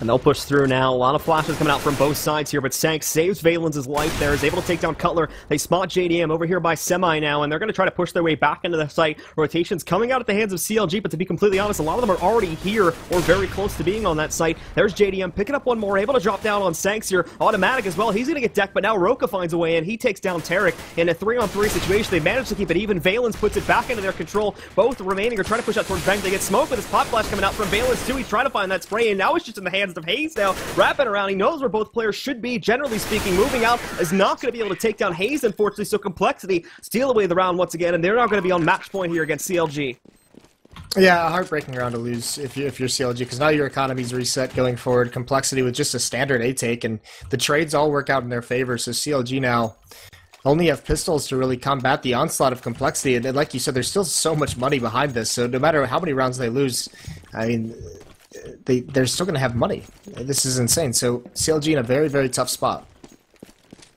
And they'll push through now. A lot of flashes coming out from both sides here, but Sank saves Valence's life there, is able to take down Cutler. They spot JDM over here by Semi now, and they're going to try to push their way back into the site. Rotations coming out at the hands of CLG, but to be completely honest, a lot of them are already here or very close to being on that site. There's JDM picking up one more, able to drop down on Sanks here. Automatic as well. He's going to get decked, but now Roka finds a way in. He takes down Tarek in a 3-on-3 situation. They manage to keep it even. Valence puts it back into their control. Both remaining are trying to push out towards Bank. They get smoked with his pop flash coming out from Valence too. He's trying to find that spray, and now it's just in the hands of Hayes now. Wrapping around, he knows where both players should be, generally speaking. Moving out is not going to be able to take down Hayes, unfortunately, so compLexity steal away the round once again, and they're now going to be on match point here against CLG. Yeah, a heartbreaking round to lose if you're CLG, because now your economy's reset going forward. compLexity with just a standard A-take, and the trades all work out in their favor, so CLG now only have pistols to really combat the onslaught of compLexity, and like you said, there's still so much money behind this, so no matter how many rounds they lose, I mean, they're still going to have money. This is insane. So CLG in a very, very tough spot.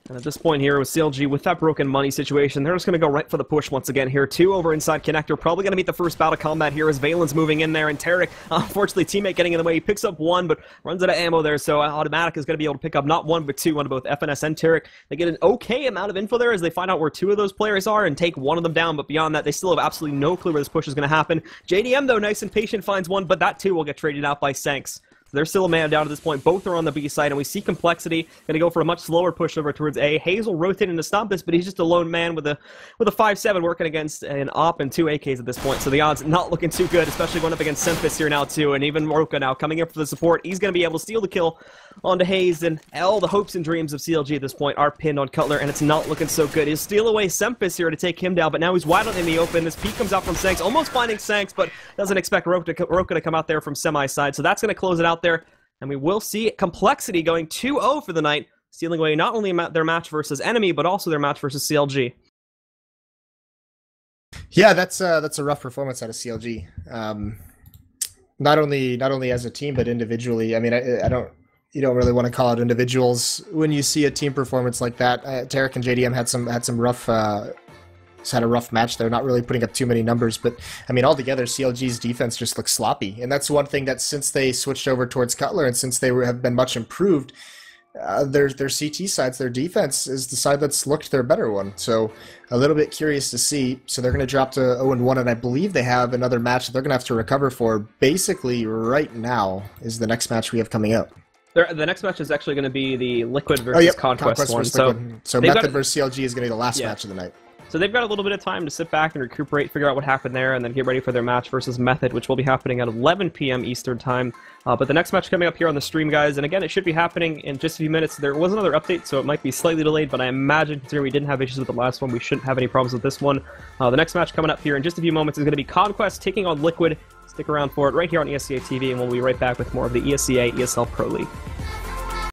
And at this point here with CLG, with that broken money situation, they're just going to go right for the push once again here. Two over inside connector. Probably going to meet the first bout of combat here as Valence moving in there. And Tarek, unfortunately, teammate getting in the way. He picks up one, but runs out of ammo there. So Automatic is going to be able to pick up not one, but two onto both FNS and Tarek. They get an okay amount of info there as they find out where two of those players are and take one of them down. But beyond that, they still have absolutely no clue where this push is going to happen. JDM, though, nice and patient, finds one, but that too will get traded out by Sanks. They're still a man down at this point. Both are on the B side, and we see compLexity going to go for a much slower push over towards A. Hazel rotating to stop this, but he's just a lone man with a 5-7 working against an op and two AKs at this point. So the odds not looking too good, especially going up against Semphis here now too, and even Roka now coming in for the support. He's going to be able to steal the kill onto Hayes, and all the hopes and dreams of CLG at this point are pinned on Cutler, and it's not looking so good. He'll steal away Semphis here to take him down, but now he's wide out in the open. This peek comes out from Sanks, almost finding Sanks, but doesn't expect Roka to come out there from Semi side, so that's going to close it out there. And we will see compLexity going 2-0 for the night, stealing away not only their match versus enemy, but also their match versus CLG. Yeah, that's a rough performance out of CLG. Not only as a team, but individually. I mean, you don't really want to call out individuals when you see a team performance like that. Tarek and JDM had some rough. Had a rough match. They're not really putting up too many numbers, but I mean, altogether, CLG's defense just looks sloppy, and that's one thing that since they switched over towards Cutler and since they have been much improved, Their CT sides, their defense is the side that's looked their better one. So a little bit curious to see. So they're going to drop to 0-1, and I believe they have another match that they're going to have to recover for. Basically, right now is the next match we have coming up. The next match is actually going to be the Liquid versus Conquest one. So Method versus CLG is going to be the last match of the night. So they've got a little bit of time to sit back and recuperate, figure out what happened there, and then get ready for their match versus Method, which will be happening at 11 p.m. Eastern Time. But the next match coming up here on the stream, guys, and again, it should be happening in just a few minutes. There was another update, so it might be slightly delayed, but I imagine, considering we didn't have issues with the last one, we shouldn't have any problems with this one. The next match coming up here in just a few moments is going to be Conquest taking on Liquid. Stick around for it right here on ESEA TV, and we'll be right back with more of the ESEA ESL Pro League.